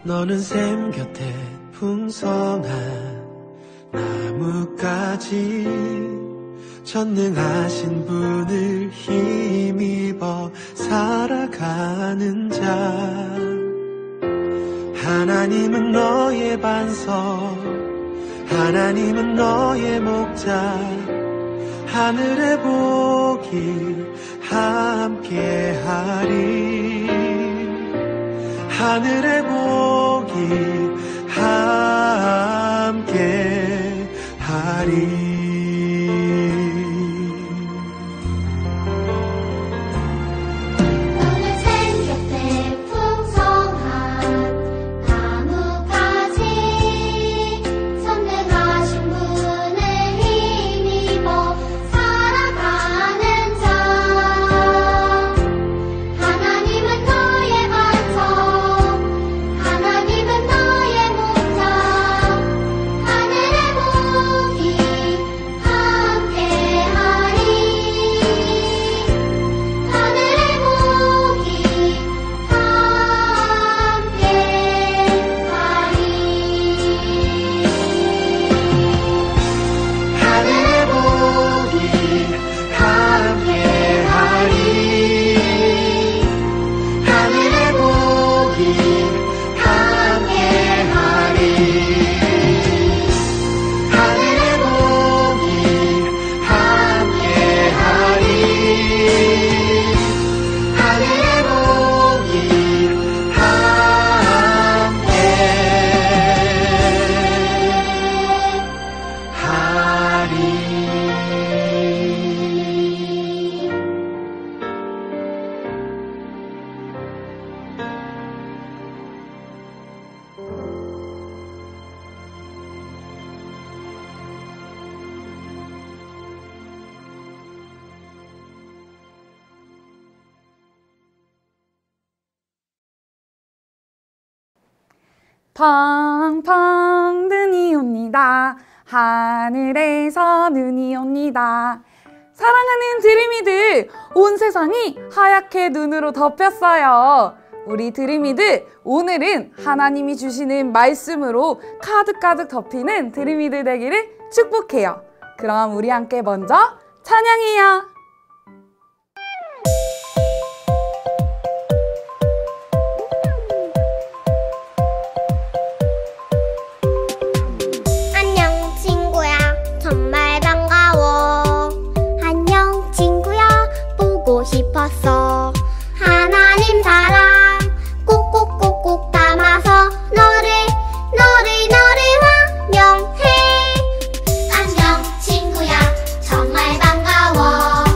너는 샘 곁에 풍성한 나뭇가지 전능하신 분을 힘입어 살아가는 자 하나님은 너의 반석 하나님은 너의 목자 하늘의 복이 함께하리 하늘의 복이 함께하리 팡팡 눈이 옵니다. 하늘에서 눈이 옵니다. 사랑하는 드림이들, 온 세상이 하얗게 눈으로 덮였어요. 우리 드림이들, 오늘은 하나님이 주시는 말씀으로 가득가득 덮이는 드림이들 되기를 축복해요. 그럼 우리 함께 먼저 찬양해요. 싶었어. 하나님 사랑 꼭꼭꼭꼭 담아서 너를 환영해. 안녕 친구야, 정말 반가워.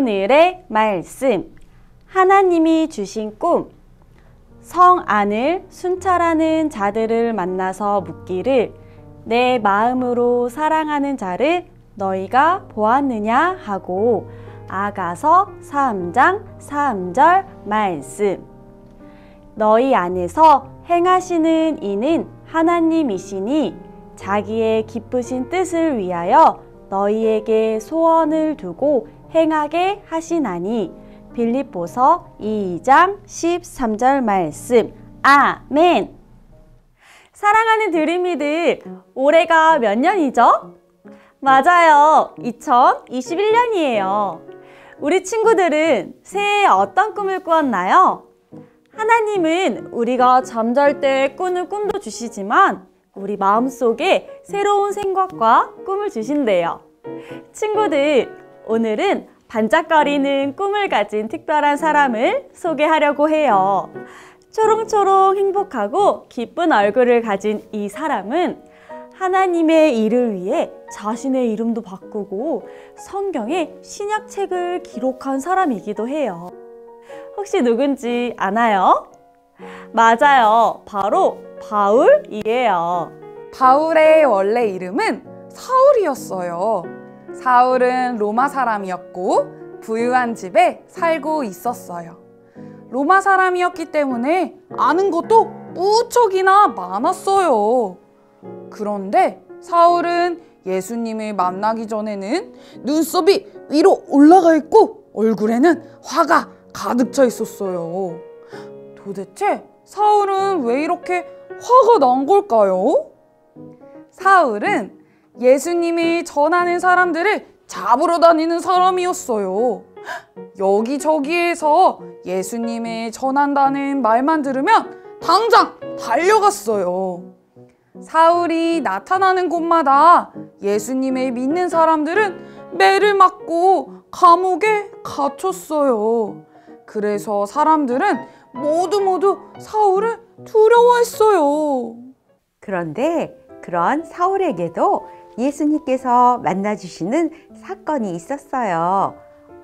오늘의 말씀, 하나님이 주신 꿈. 성 안을 순찰하는 자들을 만나서 묻기를 내 마음으로 사랑하는 자를 너희가 보았느냐 하고 아가서 3장 3절 말씀. 너희 안에서 행하시는 이는 하나님이시니 자기의 기쁘신 뜻을 위하여 너희에게 소원을 두고 행하게 하시나니. 빌립보서 2장 13절 말씀. 아멘. 사랑하는 드림이들, 올해가 몇 년이죠? 맞아요. 2021년이에요. 우리 친구들은 새해에 어떤 꿈을 꾸었나요? 하나님은 우리가 잠잘 때 꾸는 꿈도 주시지만 우리 마음속에 새로운 생각과 꿈을 주신대요. 친구들, 오늘은 반짝거리는 꿈을 가진 특별한 사람을 소개하려고 해요. 초롱초롱 행복하고 기쁜 얼굴을 가진 이 사람은 하나님의 일을 위해 자신의 이름도 바꾸고 성경에 신약책을 기록한 사람이기도 해요. 혹시 누군지 아나요? 맞아요. 바로 바울이에요. 바울의 원래 이름은 사울이었어요. 사울은 로마 사람이었고 부유한 집에 살고 있었어요. 로마 사람이었기 때문에 아는 것도 무척이나 많았어요. 그런데 사울은 예수님을 만나기 전에는 눈썹이 위로 올라가 있고 얼굴에는 화가 가득 차 있었어요. 도대체 사울은 왜 이렇게 화가 난 걸까요? 사울은 예수님을 전하는 사람들을 잡으러 다니는 사람이었어요. 여기저기에서 예수님을 전한다는 말만 들으면 당장 달려갔어요. 사울이 나타나는 곳마다 예수님을 믿는 사람들은 매를 맞고 감옥에 갇혔어요. 그래서 사람들은 모두 사울을 두려워했어요. 그런데 그런 사울에게도 예수님께서 만나주시는 사건이 있었어요.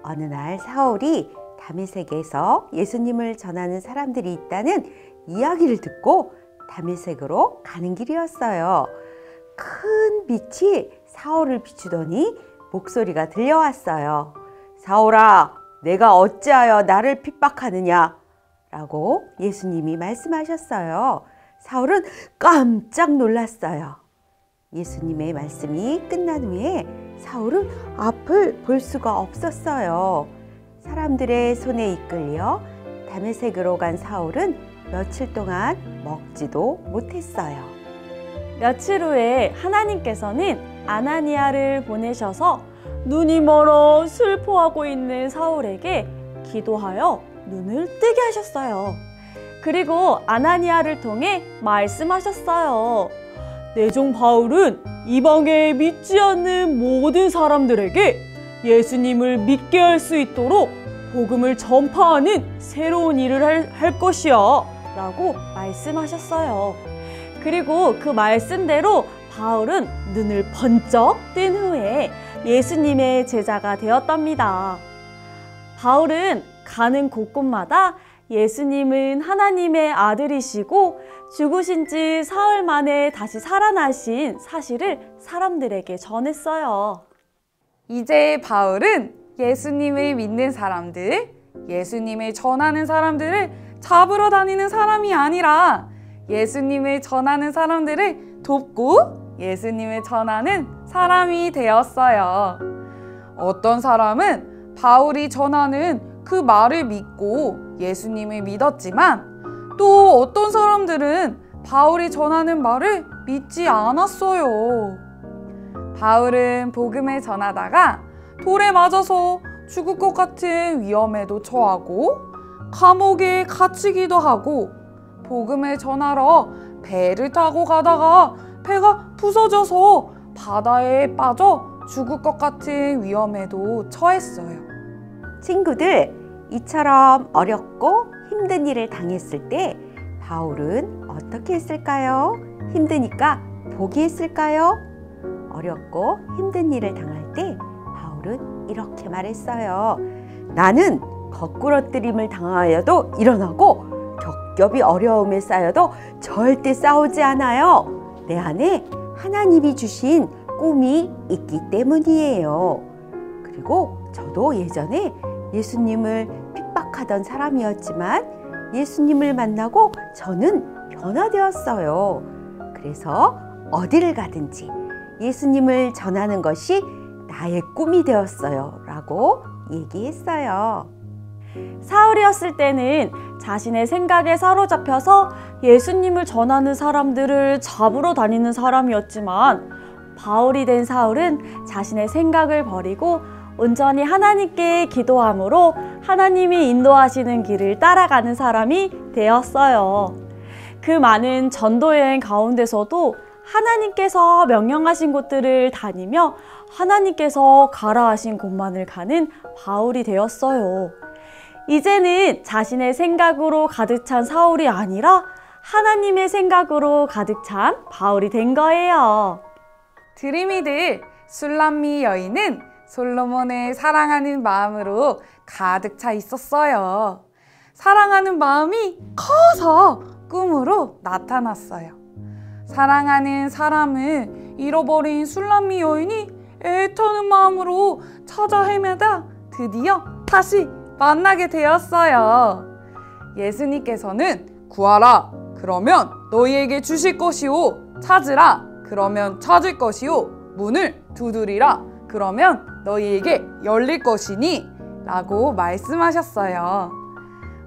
어느 날 사울이 다메섹에서 예수님을 전하는 사람들이 있다는 이야기를 듣고 다메섹으로 가는 길이었어요. 큰 빛이 사울을 비추더니 목소리가 들려왔어요. 사울아, 내가 어찌하여 나를 핍박하느냐? 라고 예수님이 말씀하셨어요. 사울은 깜짝 놀랐어요. 예수님의 말씀이 끝난 후에 사울은 앞을 볼 수가 없었어요. 사람들의 손에 이끌려 다메섹으로 간 사울은 며칠 동안 먹지도 못했어요. 며칠 후에 하나님께서는 아나니아를 보내셔서 눈이 멀어 슬퍼하고 있는 사울에게 기도하여 눈을 뜨게 하셨어요. 그리고 아나니아를 통해 말씀하셨어요. 내 종 바울은 이방에 믿지 않는 모든 사람들에게 예수님을 믿게 할 수 있도록 복음을 전파하는 새로운 일을 할 것이야 라고 말씀하셨어요. 그리고 그 말씀대로 바울은 눈을 번쩍 뜬 후에 예수님의 제자가 되었답니다. 바울은 가는 곳곳마다 예수님은 하나님의 아들이시고 죽으신 지 사흘 만에 다시 살아나신 사실을 사람들에게 전했어요. 이제 바울은 예수님을 믿는 사람들, 예수님을 전하는 사람들을 잡으러 다니는 사람이 아니라 예수님을 전하는 사람들을 돕고 예수님을 전하는 사람이 되었어요. 어떤 사람은 바울이 전하는 그 말을 믿고 예수님을 믿었지만 또 어떤 사람들은 바울이 전하는 말을 믿지 않았어요. 바울은 복음을 전하다가 돌에 맞아서 죽을 것 같은 위험에도 처하고 감옥에 갇히기도 하고 복음을 전하러 배를 타고 가다가 배가 부서져서 바다에 빠져 죽을 것 같은 위험에도 처했어요. 친구들, 이처럼 어렵고 힘든 일을 당했을 때 바울은 어떻게 했을까요? 힘드니까 포기했을까요? 어렵고 힘든 일을 당할 때 바울은 이렇게 말했어요. 나는 거꾸러뜨림을 당하여도 일어나고 겹겹이 어려움에 쌓여도 절대 싸우지 않아요. 내 안에 하나님이 주신 꿈이 있기 때문이에요. 그리고 저도 예전에 예수님을 핍박하던 사람이었지만 예수님을 만나고 저는 변화되었어요. 그래서 어디를 가든지 예수님을 전하는 것이 나의 꿈이 되었어요 라고 얘기했어요. 사울이었을 때는 자신의 생각에 사로잡혀서 예수님을 전하는 사람들을 잡으러 다니는 사람이었지만, 바울이 된 사울은 자신의 생각을 버리고 온전히 하나님께 기도함으로 하나님이 인도하시는 길을 따라가는 사람이 되었어요. 그 많은 전도여행 가운데서도 하나님께서 명령하신 곳들을 다니며 하나님께서 가라 하신 곳만을 가는 바울이 되었어요. 이제는 자신의 생각으로 가득 찬 사울이 아니라 하나님의 생각으로 가득 찬 바울이 된 거예요. 드림이들, 술람미 여인은 솔로몬을 사랑하는 마음으로 가득 차 있었어요. 사랑하는 마음이 커서 꿈으로 나타났어요. 사랑하는 사람을 잃어버린 술람미 여인이 애타는 마음으로 찾아 헤매다 드디어 다시 만나게 되었어요. 예수님께서는 구하라, 그러면 너희에게 주실 것이요. 찾으라, 그러면 찾을 것이요. 문을 두드리라, 그러면 너희에게 열릴 것이니 라고 말씀하셨어요.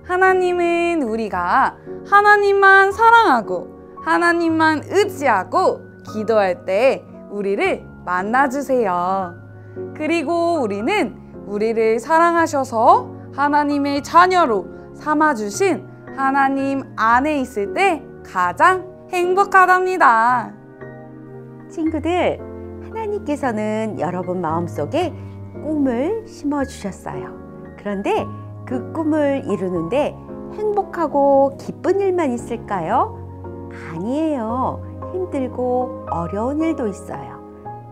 하나님은 우리가 하나님만 사랑하고 하나님만 의지하고 기도할 때 우리를 만나주세요. 그리고 우리는 우리를 사랑하셔서 하나님의 자녀로 삼아주신 하나님 안에 있을 때 가장 행복하답니다. 친구들, 하나님께서는 여러분 마음속에 꿈을 심어주셨어요. 그런데 그 꿈을 이루는데 행복하고 기쁜 일만 있을까요? 아니에요. 힘들고 어려운 일도 있어요.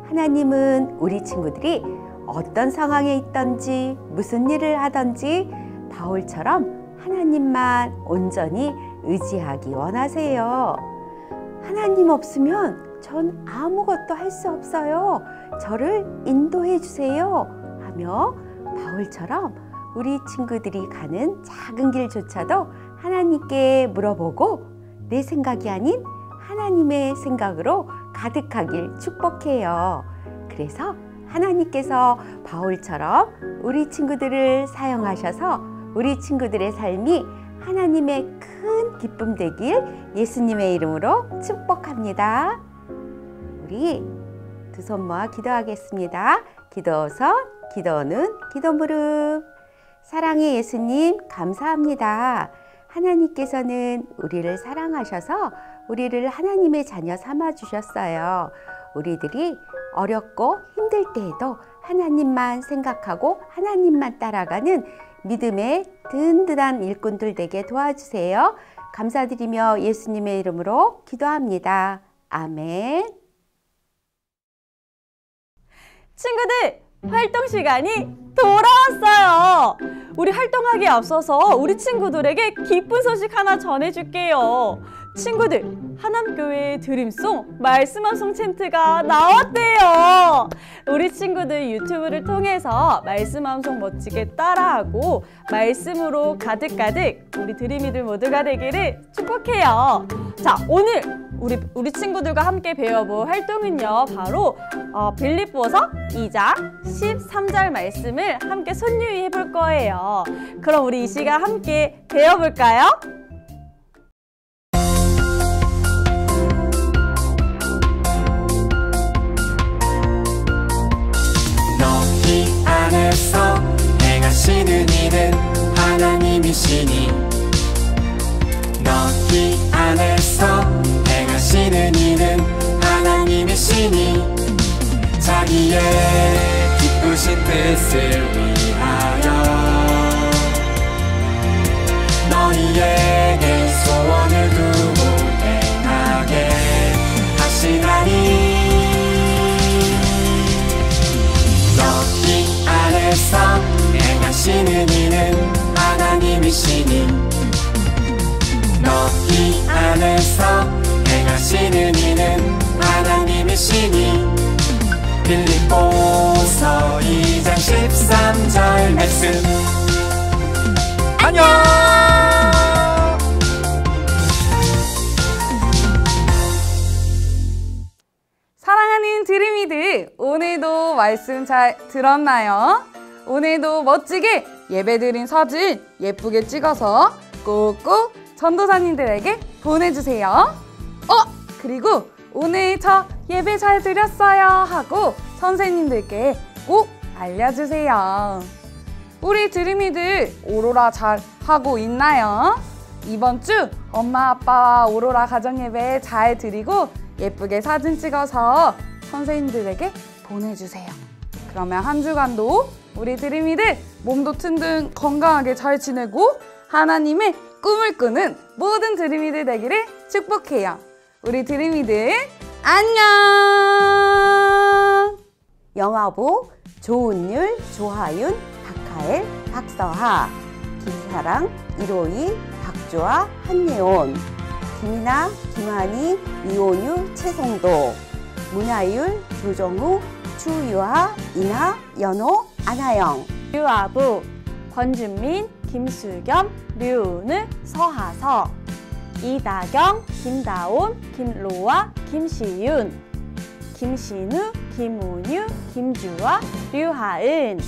하나님은 우리 친구들이 어떤 상황에 있든지 무슨 일을 하든지 바울처럼 하나님만 온전히 의지하기 원하세요. 하나님 없으면 전 아무것도 할 수 없어요. 저를 인도해 주세요 하며 바울처럼 우리 친구들이 가는 작은 길조차도 하나님께 물어보고 내 생각이 아닌 하나님의 생각으로 가득하길 축복해요. 그래서 하나님께서 바울처럼 우리 친구들을 사용하셔서 우리 친구들의 삶이 하나님의 큰 기쁨 되길 예수님의 이름으로 축복합니다. 우리 두 손 모아 기도하겠습니다. 기도선, 기도는 기도 무릎. 사랑의 예수님, 감사합니다. 하나님께서는 우리를 사랑하셔서 우리를 하나님의 자녀 삼아 주셨어요. 우리들이 어렵고 힘들 때에도 하나님만 생각하고 하나님만 따라가는 믿음의 든든한 일꾼들 되게 도와주세요. 감사드리며 예수님의 이름으로 기도합니다. 아멘. 친구들, 활동 시간이 돌아왔어요. 우리 활동하기에 앞서서 우리 친구들에게 기쁜 소식 하나 전해줄게요. 친구들, 하남교회 드림송 말씀함송 챈트가 나왔대요. 우리 친구들 유튜브를 통해서 말씀함송 멋지게 따라하고 말씀으로 가득가득 우리 드림이들 모두가 되기를 축복해요. 자, 오늘 우리 친구들과 함께 배워볼 활동은요, 바로 빌립보서 2장 13절 말씀을 함께 손유희 해볼 거예요. 그럼 우리 이 시간 함께 배워볼까요? 너희 안에서 행하시는 일은 하나님이시니 너희 안에서 행하시는 일은 하나님이시니 자기의 기쁘신 뜻을 위하여 너희에게 소원을 두고 행하게 하시나니 너희 안에서 행하시는 빌립보서 2장 13절 말씀. 안녕. 사랑하는 드림이들, 오늘도 말씀 잘 들었나요? 오늘도 멋지게 예배드린 사진 예쁘게 찍어서 꼭꼭 전도사님들에게 보내주세요. 그리고 오늘 저 예배 잘 드렸어요 하고 선생님들께 꼭 알려주세요. 우리 드림이들 오로라 잘 하고 있나요? 이번 주 엄마 아빠와 오로라 가정예배 잘 드리고 예쁘게 사진 찍어서 선생님들에게 보내주세요. 그러면 한 주간도 우리 드림이들 몸도 튼튼 건강하게 잘 지내고 하나님의 꿈을 꾸는 모든 드림이들 되기를 축복해요. 우리 드림이들 안녕. 영화보, 조은율, 조하윤, 박하엘, 박서하, 김사랑, 이로희, 박조아, 한예온, 김이나, 김한희, 이온유, 최성도, 문하율, 조정우, 추유하, 이나, 연호, 안하영, 류아부, 권준민, 김수겸, 류은우, 서하서, 이다경, 김다온, 김로아, 김시윤, 김신우, 김은유, 김주아, 류하은,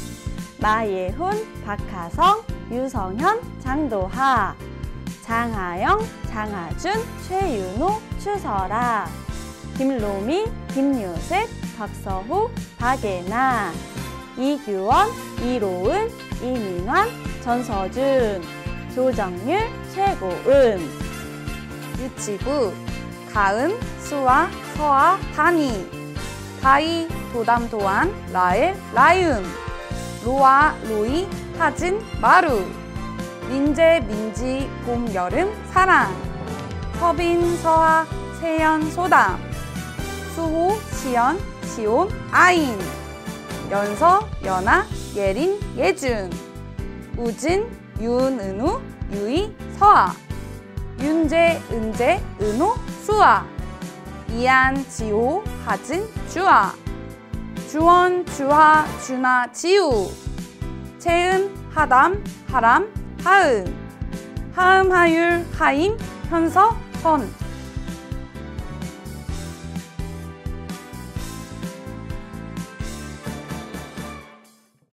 마예훈, 박하성, 유성현, 장도하, 장하영, 장하준, 최윤호, 추설아, 김로미, 김유셉, 박서후, 박예나, 이규원, 이로은, 이민환, 전서준, 조정률, 최고은. 유치부 가은, 수아, 서아, 다니, 다이, 도담, 도안, 라엘, 라윤, 로아, 로이, 하진, 마루, 민재, 민지, 봄, 여름, 사랑, 서빈, 서아, 세연, 소담, 수호, 시연, 시온, 아인, 연서, 연아, 예린, 예준, 우진, 윤은우, 유이, 서아, 윤재, 은재, 은호, 수아, 이안, 지호, 하진, 주아, 주원, 주하, 준아, 지우, 채은, 하담, 하람, 하은, 하음, 하율, 하임, 현서, 선,